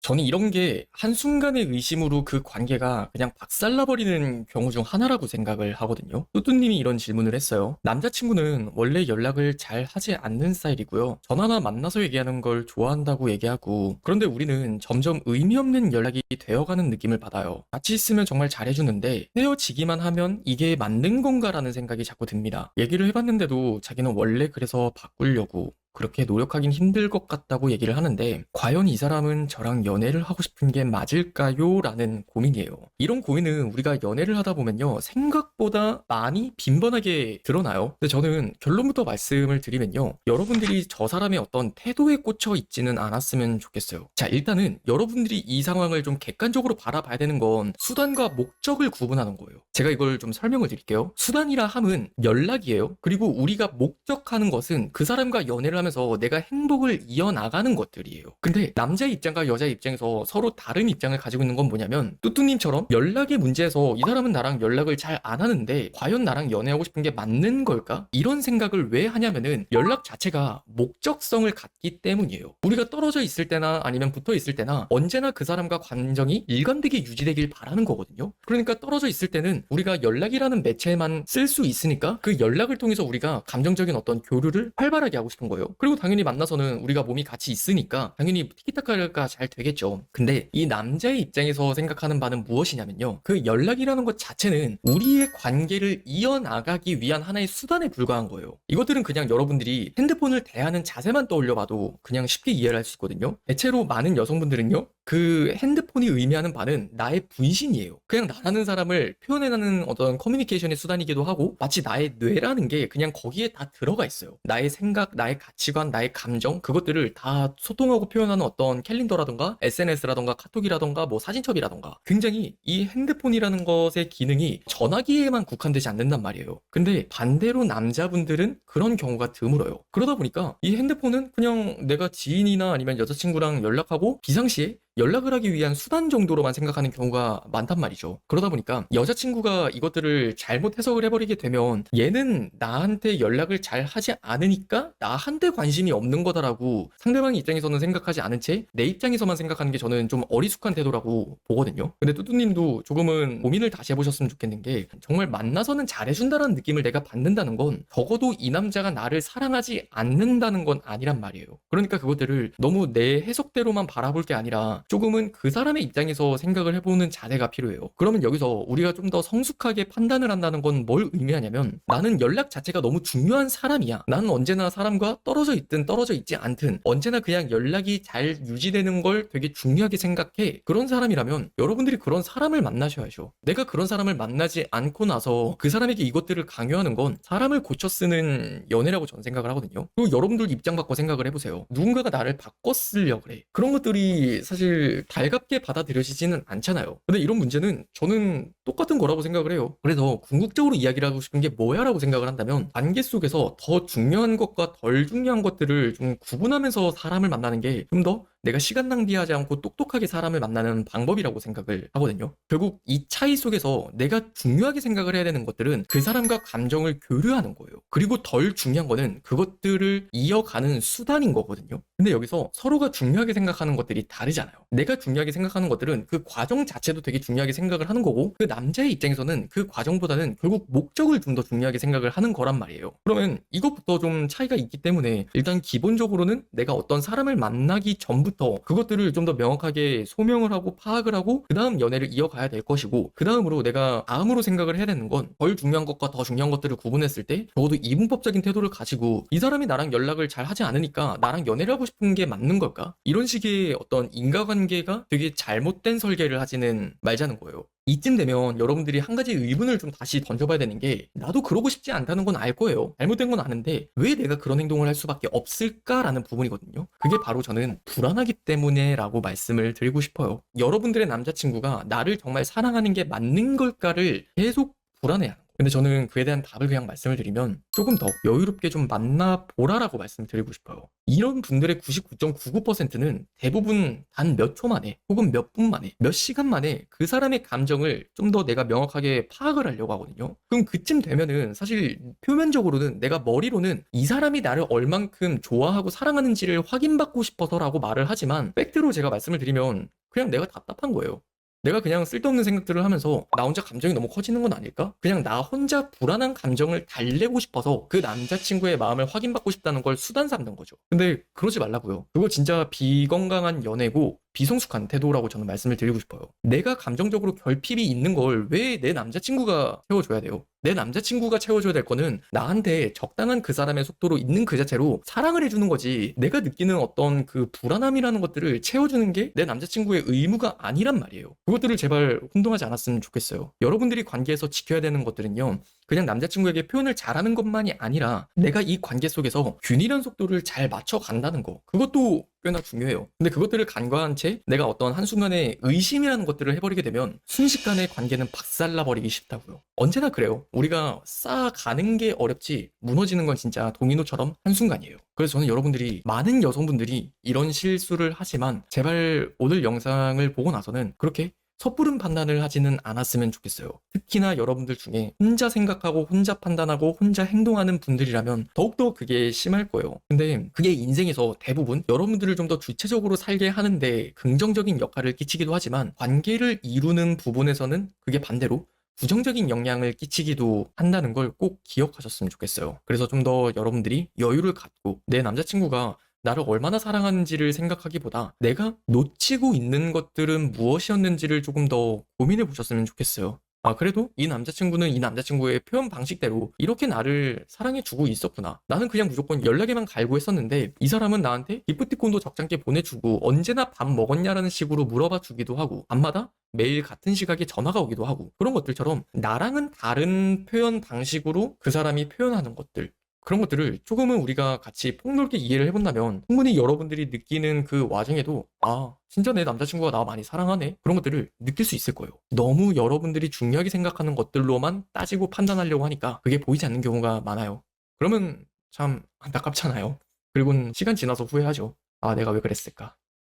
저는 이런 게 한순간의 의심으로 그 관계가 그냥 박살나버리는 경우 중 하나라고 생각을 하거든요. 뚜뚜님이 이런 질문을 했어요. 남자친구는 원래 연락을 잘 하지 않는 스타일이고요. 전화나 만나서 얘기하는 걸 좋아한다고 얘기하고, 그런데 우리는 점점 의미 없는 연락이 되어가는 느낌을 받아요. 같이 있으면 정말 잘해주는데 헤어지기만 하면 이게 맞는 건가라는 생각이 자꾸 듭니다. 얘기를 해봤는데도 자기는 원래 그래서 바꾸려고 그렇게 노력하긴 힘들 것 같다고 얘기를 하는데, 과연 이 사람은 저랑 연애를 하고 싶은 게 맞을까요? 라는 고민이에요. 이런 고민은 우리가 연애를 하다 보면요, 생각보다 많이 빈번하게 드러나요. 근데 저는 결론부터 말씀을 드리면요, 여러분들이 저 사람의 어떤 태도에 꽂혀 있지는 않았으면 좋겠어요. 자, 일단은 여러분들이 이 상황을 좀 객관적으로 바라봐야 되는 건 수단과 목적을 구분하는 거예요. 제가 이걸 좀 설명을 드릴게요. 수단이라 함은 연락이에요. 그리고 우리가 목적하는 것은 그 사람과 연애를 하면서 내가 행복을 이어나가는 것들이에요. 근데 남자의 입장과 여자의 입장에서 서로 다른 입장을 가지고 있는 건 뭐냐면, 뚜뚜님처럼 연락의 문제에서 이 사람은 나랑 연락을 잘 안 하는데 과연 나랑 연애하고 싶은 게 맞는 걸까? 이런 생각을 왜 하냐면은 연락 자체가 목적성을 갖기 때문이에요. 우리가 떨어져 있을 때나 아니면 붙어 있을 때나 언제나 그 사람과 감정이 일관되게 유지되길 바라는 거거든요. 그러니까 떨어져 있을 때는 우리가 연락이라는 매체만 쓸 수 있으니까 그 연락을 통해서 우리가 감정적인 어떤 교류를 활발하게 하고 싶은 거예요. 그리고 당연히 만나서는 우리가 몸이 같이 있으니까 당연히 티키타카가 잘 되겠죠. 근데 이 남자의 입장에서 생각하는 바는 무엇이냐면요, 그 연락이라는 것 자체는 우리의 관계를 이어나가기 위한 하나의 수단에 불과한 거예요. 이것들은 그냥 여러분들이 핸드폰을 대하는 자세만 떠올려봐도 그냥 쉽게 이해를 할 수 있거든요. 대체로 많은 여성분들은요, 그 핸드폰이 의미하는 바는 나의 분신이에요. 그냥 나라는 사람을 표현해내는 어떤 커뮤니케이션의 수단이기도 하고, 마치 나의 뇌라는 게 그냥 거기에 다 들어가 있어요. 나의 생각, 나의 가치관, 나의 감정, 그것들을 다 소통하고 표현하는 어떤 캘린더라던가 SNS라던가 카톡이라던가 뭐 사진첩이라던가, 굉장히 이 핸드폰이라는 것의 기능이 전화기에만 국한되지 않는단 말이에요. 근데 반대로 남자분들은 그런 경우가 드물어요. 그러다 보니까 이 핸드폰은 그냥 내가 지인이나 아니면 여자친구랑 연락하고 비상시에 연락을 하기 위한 수단 정도로만 생각하는 경우가 많단 말이죠. 그러다 보니까 여자친구가 이것들을 잘못 해석을 해버리게 되면, 얘는 나한테 연락을 잘 하지 않으니까 나한테 관심이 없는 거다라고 상대방 입장에서는 생각하지 않은 채 내 입장에서만 생각하는 게 저는 좀 어리숙한 태도라고 보거든요. 근데 뚜뚜님도 조금은 고민을 다시 해보셨으면 좋겠는 게, 정말 만나서는 잘해준다는 느낌을 내가 받는다는 건 적어도 이 남자가 나를 사랑하지 않는다는 건 아니란 말이에요. 그러니까 그것들을 너무 내 해석대로만 바라볼 게 아니라 조금은 그 사람의 입장에서 생각을 해보는 자세가 필요해요. 그러면 여기서 우리가 좀 더 성숙하게 판단을 한다는 건 뭘 의미하냐면, 나는 연락 자체가 너무 중요한 사람이야. 나는 언제나 사람과 떨어져 있든 떨어져 있지 않든 언제나 그냥 연락이 잘 유지되는 걸 되게 중요하게 생각해. 그런 사람이라면 여러분들이 그런 사람을 만나셔야죠. 내가 그런 사람을 만나지 않고 나서 그 사람에게 이것들을 강요하는 건 사람을 고쳐 쓰는 연애라고 저는 생각을 하거든요. 그리고 여러분들 입장 바꿔 생각을 해보세요. 누군가가 나를 바꿔 쓰려고 그래. 그런 것들이 사실 달갑게 받아들여지지는 않잖아요. 근데 이런 문제는 저는 똑같은 거라고 생각을 해요. 그래서 궁극적으로 이야기를 하고 싶은 게 뭐야 라고 생각을 한다면, 관계 속에서 더 중요한 것과 덜 중요한 것들을 좀 구분하면서 사람을 만나는 게 좀 더 내가 시간 낭비하지 않고 똑똑하게 사람을 만나는 방법이라고 생각을 하거든요. 결국 이 차이 속에서 내가 중요하게 생각을 해야 되는 것들은 그 사람과 감정을 교류하는 거예요. 그리고 덜 중요한 거는 그것들을 이어가는 수단인 거거든요. 근데 여기서 서로가 중요하게 생각하는 것들이 다르잖아요. 내가 중요하게 생각하는 것들은 그 과정 자체도 되게 중요하게 생각을 하는 거고, 그 남자의 입장에서는 그 과정보다는 결국 목적을 좀 더 중요하게 생각을 하는 거란 말이에요. 그러면 이것부터 좀 차이가 있기 때문에, 일단 기본적으로는 내가 어떤 사람을 만나기 전부터 그것들을 좀 더 명확하게 소명을 하고 파악을 하고 그 다음 연애를 이어가야 될 것이고, 그 다음으로 내가 다음으로 생각을 해야 되는 건, 덜 중요한 것과 더 중요한 것들을 구분했을 때 적어도 이분법적인 태도를 가지고, 이 사람이 나랑 연락을 잘 하지 않으니까 나랑 연애를 하고 싶은 게 맞는 걸까? 이런 식의 어떤 인과관계가 되게 잘못된 설계를 하지는 말자는 거예요. 이쯤 되면 여러분들이 한 가지 의문을 좀 다시 던져봐야 되는 게, 나도 그러고 싶지 않다는 건 알 거예요. 잘못된 건 아는데 왜 내가 그런 행동을 할 수밖에 없을까라는 부분이거든요. 그게 바로 저는 불안하기 때문에 라고 말씀을 드리고 싶어요. 여러분들의 남자친구가 나를 정말 사랑하는 게 맞는 걸까를 계속 불안해하는 거예요. 근데 저는 그에 대한 답을 그냥 말씀을 드리면 조금 더 여유롭게 좀 만나보라라고 말씀을 드리고 싶어요. 이런 분들의 99.99%는 대부분 단 몇 초 만에 혹은 몇 분 만에 몇 시간 만에 그 사람의 감정을 좀 더 내가 명확하게 파악을 하려고 하거든요. 그럼 그쯤 되면은 사실 표면적으로는 내가 머리로는 이 사람이 나를 얼만큼 좋아하고 사랑하는지를 확인받고 싶어서라고 말을 하지만 팩트로 제가 말씀을 드리면 그냥 내가 답답한 거예요. 내가 그냥 쓸데없는 생각들을 하면서 나 혼자 감정이 너무 커지는 건 아닐까? 그냥 나 혼자 불안한 감정을 달래고 싶어서 그 남자친구의 마음을 확인받고 싶다는 걸 수단 삼는 거죠. 근데 그러지 말라고요. 그거 진짜 비건강한 연애고 비성숙한 태도라고 저는 말씀을 드리고 싶어요. 내가 감정적으로 결핍이 있는 걸 왜 내 남자친구가 채워줘야 돼요? 내 남자친구가 채워줘야 될 거는 나한테 적당한 그 사람의 속도로 있는 그 자체로 사랑을 해주는 거지, 내가 느끼는 어떤 그 불안함이라는 것들을 채워주는 게 내 남자친구의 의무가 아니란 말이에요. 그것들을 제발 혼동하지 않았으면 좋겠어요. 여러분들이 관계에서 지켜야 되는 것들은요, 그냥 남자친구에게 표현을 잘하는 것만이 아니라 내가 이 관계 속에서 균일한 속도를 잘 맞춰 간다는 거, 그것도 꽤나 중요해요. 근데 그것들을 간과한 채 내가 어떤 한순간에 의심이라는 것들을 해버리게 되면 순식간에 관계는 박살나버리기 쉽다고요. 언제나 그래요. 우리가 쌓아가는 게 어렵지 무너지는 건 진짜 도미노처럼 한순간이에요. 그래서 저는 여러분들이, 많은 여성분들이 이런 실수를 하지만 제발 오늘 영상을 보고 나서는 그렇게 섣부른 판단을 하지는 않았으면 좋겠어요. 특히나 여러분들 중에 혼자 생각하고 혼자 판단하고 혼자 행동하는 분들이라면 더욱더 그게 심할 거예요. 근데 그게 인생에서 대부분 여러분들을 좀 더 주체적으로 살게 하는데 긍정적인 역할을 끼치기도 하지만 관계를 이루는 부분에서는 그게 반대로 부정적인 영향을 끼치기도 한다는 걸 꼭 기억하셨으면 좋겠어요. 그래서 좀 더 여러분들이 여유를 갖고 내 남자친구가 나를 얼마나 사랑하는지를 생각하기보다 내가 놓치고 있는 것들은 무엇이었는지를 조금 더 고민해 보셨으면 좋겠어요. 아, 그래도 이 남자친구는 이 남자친구의 표현 방식대로 이렇게 나를 사랑해주고 있었구나. 나는 그냥 무조건 연락에만 갈고 했었는데 이 사람은 나한테 기프티콘도 적잖게 보내주고 언제나 밥 먹었냐라는 식으로 물어봐 주기도 하고 밤마다 매일 같은 시각에 전화가 오기도 하고, 그런 것들처럼 나랑은 다른 표현 방식으로 그 사람이 표현하는 것들, 그런 것들을 조금은 우리가 같이 폭넓게 이해를 해본다면 충분히 여러분들이 느끼는 그 와중에도 아, 진짜 내 남자친구가 나 많이 사랑하네, 그런 것들을 느낄 수 있을 거예요. 너무 여러분들이 중요하게 생각하는 것들로만 따지고 판단하려고 하니까 그게 보이지 않는 경우가 많아요. 그러면 참 안타깝잖아요. 그리고는 시간 지나서 후회하죠. 아, 내가 왜 그랬을까.